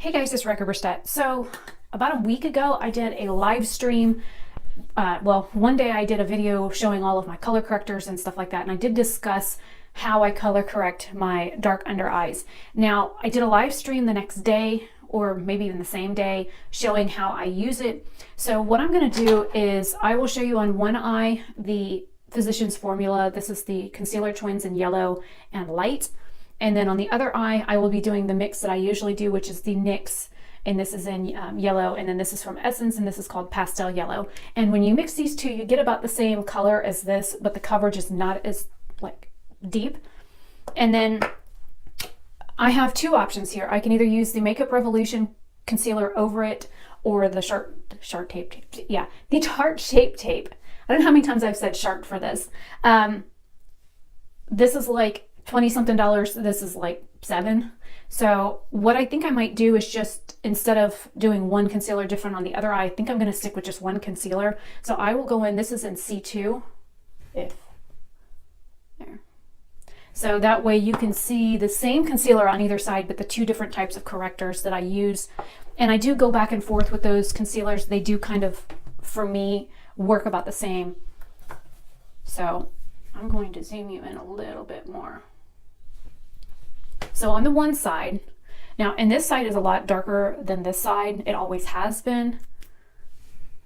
Hey guys, it's Oberstadt. So about a week ago, I did a live stream. One day I did a video showing all of my color correctors and stuff like that, and I did discuss how I color correct my dark under eyes. Now, I did a live stream the next day, or maybe even the same day, showing how I use it. So what I'm going to do is I will show you on one eye the Physicians Formula. This is the Concealer Twins in yellow and light. And then on the other eye, I will be doing the mix that I usually do, which is the NYX, and this is in yellow, and then this is from Essence, and this is called Pastel Yellow. And when you mix these two, you get about the same color as this, but the coverage is not as deep. And then I have two options here. I can either use the Makeup Revolution concealer over it, or the the Tarte Shape Tape. I don't know how many times I've said shark for this. This is like 20 something dollars. This is like $7. So what I think I might do is just, instead of doing one concealer different on the other eye, I think I'm going to stick with just one concealer. So I will go in, this is in C2, there. So that way you can see the same concealer on either side, but the two different types of correctors that I use. And I do go back and forth with those concealers. They do kind of, for me, work about the same. So I'm going to zoom you in a little bit more. So on the one side, now, and this side is a lot darker than this side. It always has been.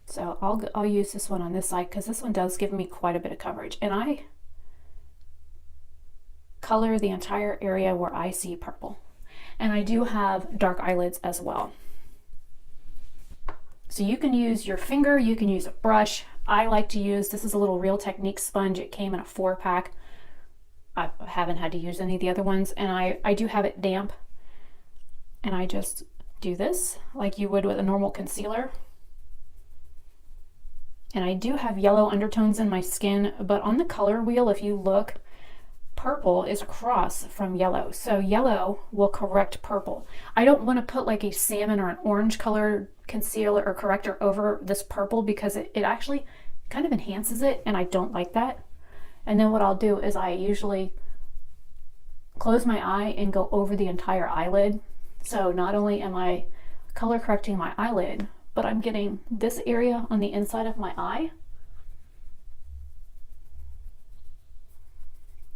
So I'll use this one on this side because this one does give me quite a bit of coverage. And I color the entire area where I see purple. And I do have dark eyelids as well. So you can use your finger, you can use a brush. I like to use, this is a little Real Technique sponge. It came in a 4-pack. I haven't had to use any of the other ones, and I do have it damp, and I just do this like you would with a normal concealer. And I do have yellow undertones in my skin, but on the color wheel, if you look, purple is across from yellow, so yellow will correct purple. I don't want to put like a salmon or an orange color concealer or corrector over this purple because it actually kind of enhances it, and I don't like that. And then what I'll do is I usually close my eye and go over the entire eyelid. So not only am I color correcting my eyelid, but I'm getting this area on the inside of my eye.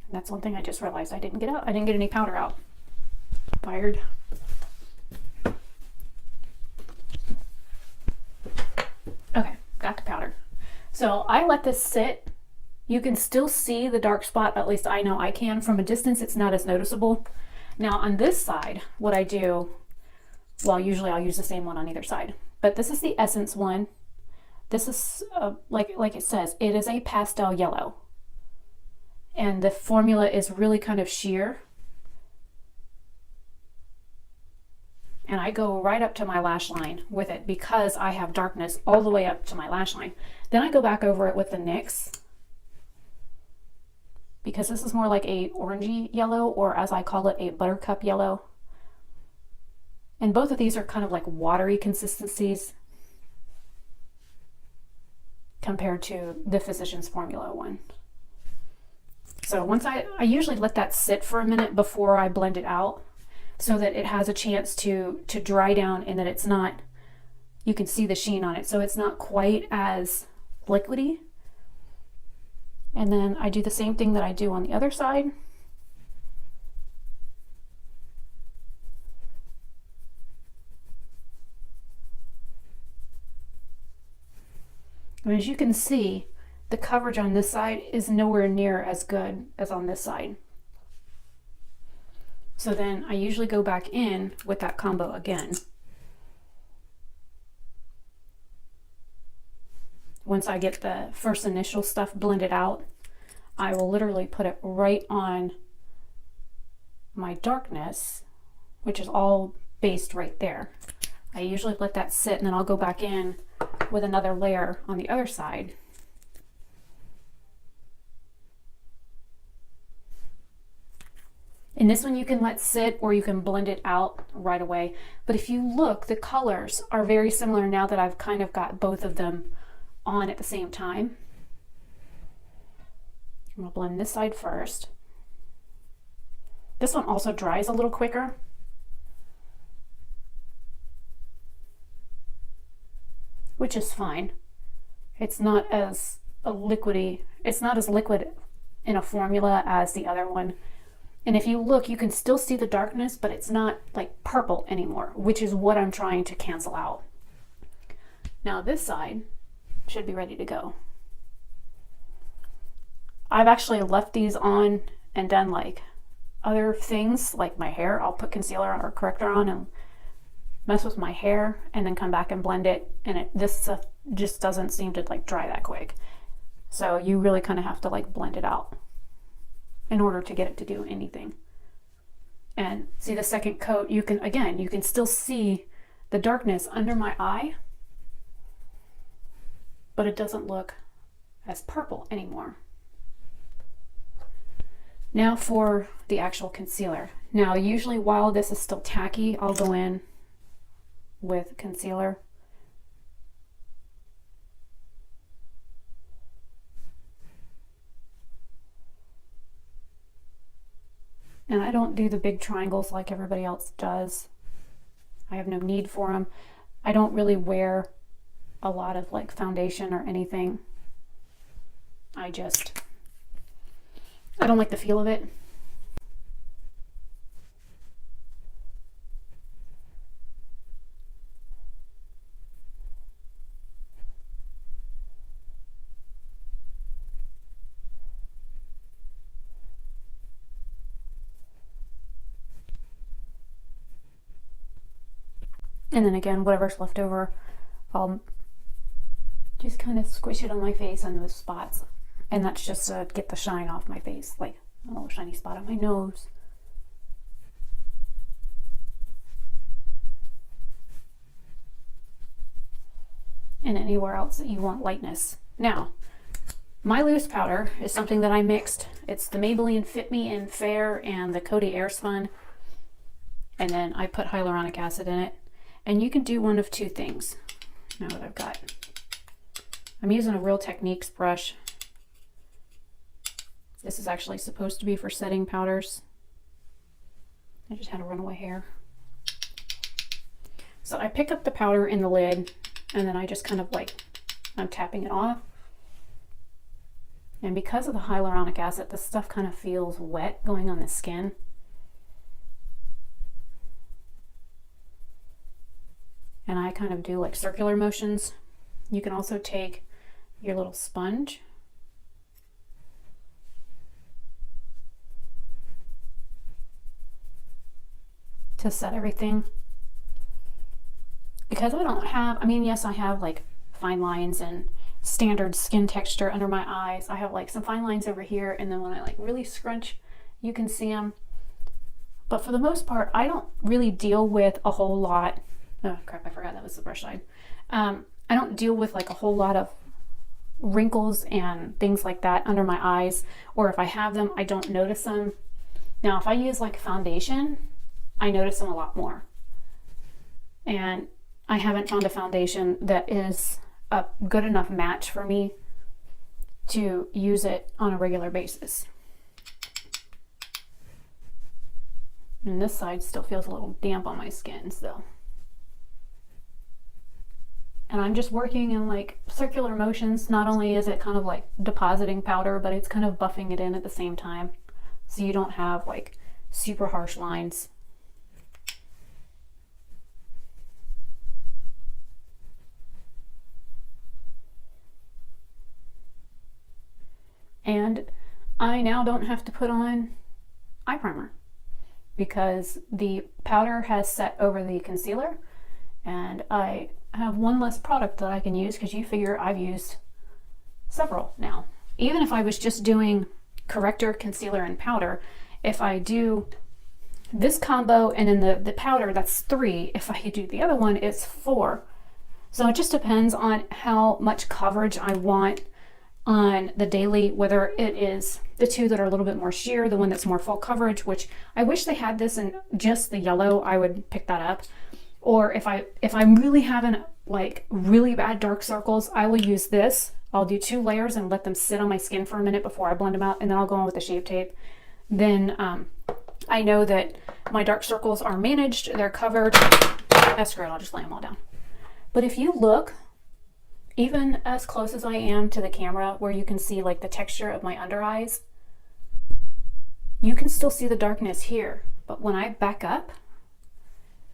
And that's one thing I just realized I didn't get out. I didn't get any powder out. Fired. Okay, got the powder. So I let this sit. You can still see the dark spot, at least I know I can. From a distance, it's not as noticeable. Now on this side, what I do, well, usually I'll use the same one on either side, but this is the Essence one. This is, like it says, it is a pastel yellow. And the formula is really kind of sheer. And I go right up to my lash line with it because I have darkness all the way up to my lash line. Then I go back over it with the NYX, because this is more like a orangey yellow, or as I call it, a buttercup yellow. And both of these are kind of like watery consistencies compared to the Physicians Formula one. So once I usually let that sit for a minute before I blend it out so that it has a chance to dry down, and that it's not, you can see the sheen on it, so it's not quite as liquidy. And then I do the same thing that I do on the other side. And as you can see, the coverage on this side is nowhere near as good as on this side. So then I usually go back in with that combo again. Once I get the first initial stuff blended out, I will literally put it right on my darkness, which is all based right there. I usually let that sit, and then I'll go back in with another layer on the other side. And this one you can let sit, or you can blend it out right away. But if you look, the colors are very similar now that I've kind of got both of them on at the same time. I'm going to blend this side first. This one also dries a little quicker. which is fine. It's not as it's not as liquid in a formula as the other one. And if you look, you can still see the darkness, but it's not like purple anymore, which is what I'm trying to cancel out. Now this side should be ready to go. I've actually left these on and done like other things, like my hair. I'll put concealer or corrector on and mess with my hair and then come back and blend it. And this stuff just doesn't seem to like dry that quick. So you really kind of have to like blend it out in order to get it to do anything. And see the second coat, you can still see the darkness under my eye, but it doesn't look as purple anymore. Now for the actual concealer. Now usually while this is still tacky, I'll go in with concealer. And I don't do the big triangles like everybody else does. I have no need for them. I don't really wear a lot of like foundation or anything. I don't like the feel of it. And then again, whatever's left over, I'll just kind of squish it on my face on those spots. And that's just to get the shine off my face, like a little shiny spot on my nose. And anywhere else that you want lightness. Now, my loose powder is something that I mixed. It's the Maybelline Fit Me in Fair and the Coty Airspun. And then I put hyaluronic acid in it. And you can do one of two things. Now that I'm using a Real Techniques brush. This is actually supposed to be for setting powders. I just had a runaway hair. So I pick up the powder in the lid and then I just kind of like, I'm tapping it off. And because of the hyaluronic acid, this stuff kind of feels wet going on the skin. And I kind of do like circular motions. You can also take your little sponge to set everything. Because I don't have, yes, I have like fine lines and standard skin texture under my eyes. I have like some fine lines over here, and then when I like really scrunch, you can see them. But for the most part, I don't really deal with a whole lot. Oh crap, I forgot that was the brush side. I don't deal with like a whole lot of wrinkles and things like that under my eyes, or if I have them, I don't notice them. Now, if I use like foundation, I notice them a lot more. And I haven't found a foundation that is a good enough match for me to use it on a regular basis. And this side still feels a little damp on my skin, so. And I'm just working in like circular motions. Not only is it kind of like depositing powder, but it's kind of buffing it in at the same time. So you don't have like super harsh lines. And I now don't have to put on eye primer because the powder has set over the concealer, and I have one less product that I can use, because you figure I've used several now. Even if I was just doing corrector, concealer, and powder, if I do this combo and then the powder, that's 3. If I do the other one, it's 4. So it just depends on how much coverage I want on the daily, whether it is the 2 that are a little bit more sheer, the one that's more full coverage, which I wish they had this in just the yellow, I would pick that up. Or if I'm really having like really bad dark circles, I will use this. I'll do 2 layers and let them sit on my skin for a minute before I blend them out, and then I'll go on with the Shape Tape. Then I know that my dark circles are managed, they're covered. That's great, I'll just lay them all down. But if you look even as close as I am to the camera where you can see like the texture of my under eyes, you can still see the darkness here. But when I back up,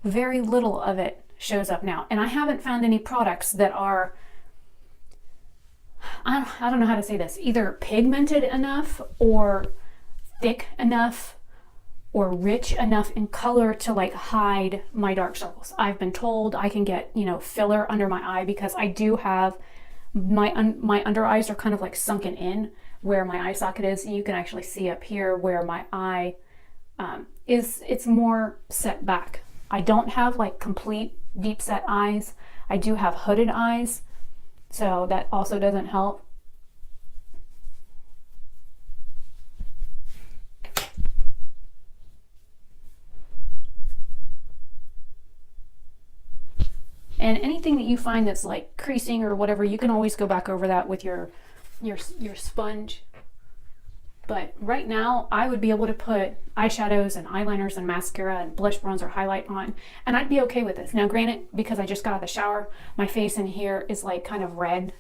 very little of it shows up now. And I haven't found any products that are, I don't know how to say this, either pigmented enough or thick enough or rich enough in color to like hide my dark circles. I've been told I can get, you know, filler under my eye because I do have my under eyes are kind of like sunken in where my eye socket is. And you can actually see up here where my eye it's more set back. I don't have like complete deep set eyes. I do have hooded eyes, so that also doesn't help. And anything that you find that's like creasing or whatever, you can always go back over that with your sponge. But right now, I would be able to put eyeshadows and eyeliners and mascara and blush, bronzer, highlight on, and I'd be okay with this. Now, granted, because I just got out of the shower, my face in here is like kind of red.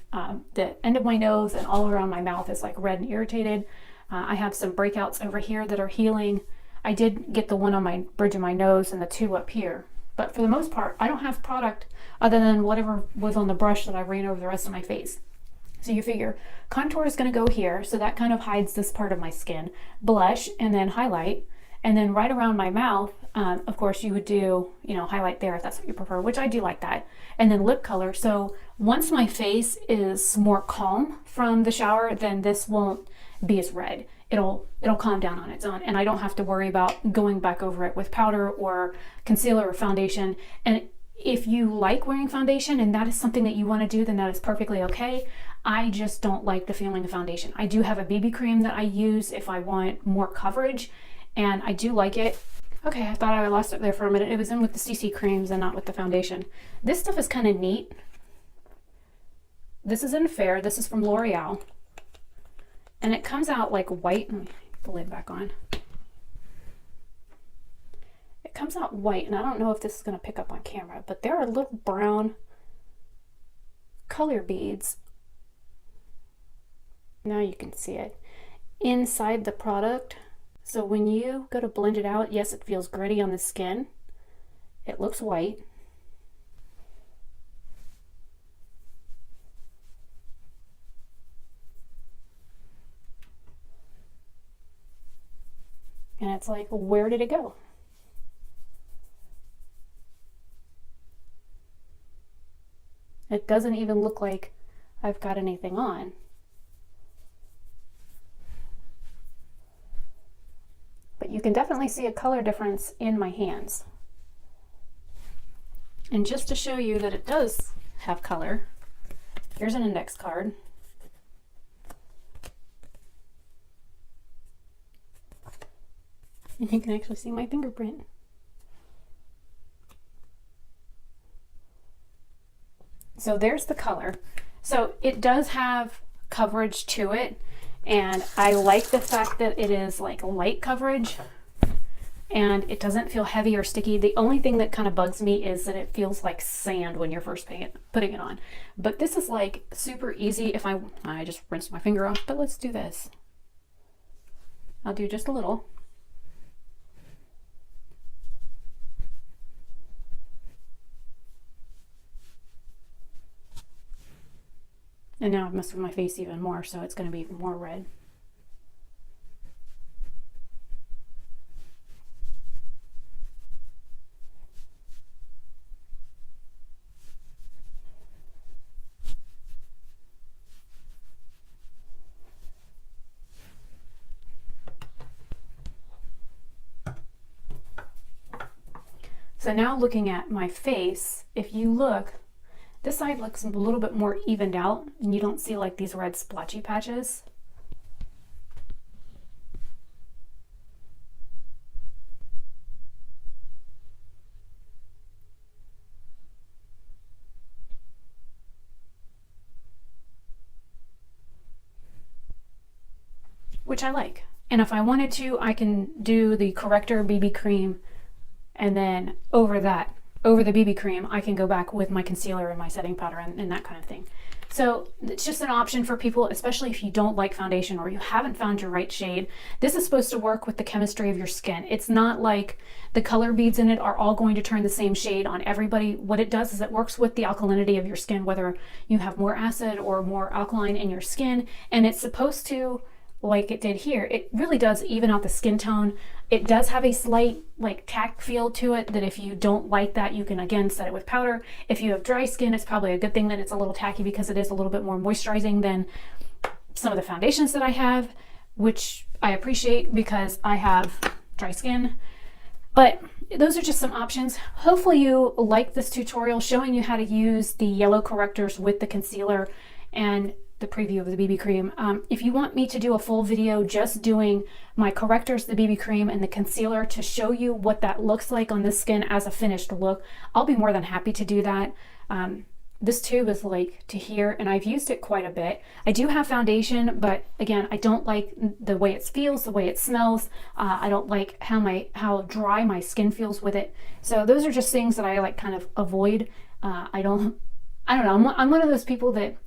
The end of my nose and all around my mouth is like red and irritated. I have some breakouts over here that are healing. I did get the one on my bridge of my nose and the two up here. But for the most part, I don't have product other than whatever was on the brush that I ran over the rest of my face. So you figure contour is going to go here, so that kind of hides this part of my skin. Blush and then highlight, and then right around my mouth, of course you would do, you know, highlight there if that's what you prefer, which I do like that. And then lip color. So once my face is more calm from the shower, then this won't be as red. It'll calm down on its own, and I don't have to worry about going back over it with powder or concealer or foundation. And if you like wearing foundation and that is something that you want to do, then that is perfectly okay. I just don't like the feeling of foundation. I do have a BB cream that I use if I want more coverage, and I do like it. Okay, I thought I lost it there for a minute. It was in with the CC creams and not with the foundation. This stuff is kind of neat. This is in Fair. This is from L'Oreal. And it comes out like white. Let me put the lid back on. It comes out white, and I don't know if this is going to pick up on camera, but there are little brown color beads. Now you can see it inside the product. So when you go to blend it out, yes, it feels gritty on the skin. It looks white. And it's like, where did it go? It doesn't even look like I've got anything on. But you can definitely see a color difference in my hands. And just to show you that it does have color, here's an index card. And you can actually see my fingerprint. So there's the color. So it does have coverage to it, and I like the fact that it is like light coverage and it doesn't feel heavy or sticky. The only thing that kind of bugs me is that it feels like sand when you're first putting it on. But this is like super easy. If I just rinsed my finger off, but let's do this. I'll do just a little. And now I've messed with my face even more, so it's going to be even more red. So now looking at my face, if you look, this side looks a little bit more evened out, and you don't see like these red splotchy patches. Which I like. And if I wanted to, I can do the corrector BB cream, and then over the BB cream, I can go back with my concealer and my setting powder and that kind of thing. So it's just an option for people, especially if you don't like foundation or you haven't found your right shade. This is supposed to work with the chemistry of your skin. It's not like the color beads in it are all going to turn the same shade on everybody. What it does is it works with the alkalinity of your skin, whether you have more acid or more alkaline in your skin. And it's supposed to, like it did here, it really does even out the skin tone. It does have a slight like tack feel to it that if you don't like that, you can again set it with powder. If you have dry skin, it's probably a good thing that it's a little tacky because it is a little bit more moisturizing than some of the foundations that I have, which I appreciate because I have dry skin. But those are just some options. Hopefully you like this tutorial showing you how to use the yellow correctors with the concealer and the preview of the BB cream. If you want me to do a full video just doing my correctors, the BB cream, and the concealer to show you what that looks like on the skin as a finished look, I'll be more than happy to do that. This tube is like to here, and I've used it quite a bit. I do have foundation, but again, I don't like the way it feels, the way it smells. I don't like how dry my skin feels with it. So those are just things that I like kind of avoid. I don't know. I'm one of those people that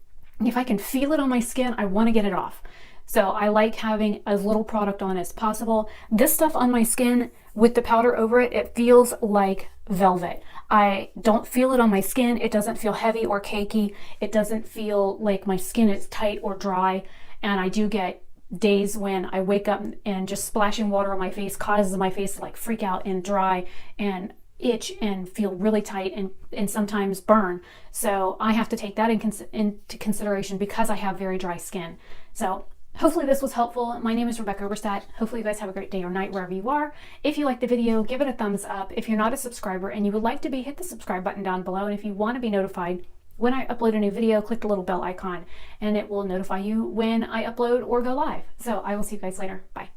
if I can feel it on my skin, I want to get it off. So I like having as little product on as possible. This stuff on my skin with the powder over it, it feels like velvet. I don't feel it on my skin. It doesn't feel heavy or cakey. It doesn't feel like my skin is tight or dry. And I do get days when I wake up and just splashing water on my face causes my face to like freak out and dry and itch and feel really tight and sometimes burn. So I have to take that into consideration because I have very dry skin. So hopefully this was helpful. My name is Rebecca Oberstadt. Hopefully you guys have a great day or night wherever you are. If you like the video, give it a thumbs up. If you're not a subscriber and you would like to be, hit the subscribe button down below. And if you want to be notified when I upload a new video, click the little bell icon and it will notify you when I upload or go live. So I will see you guys later. Bye.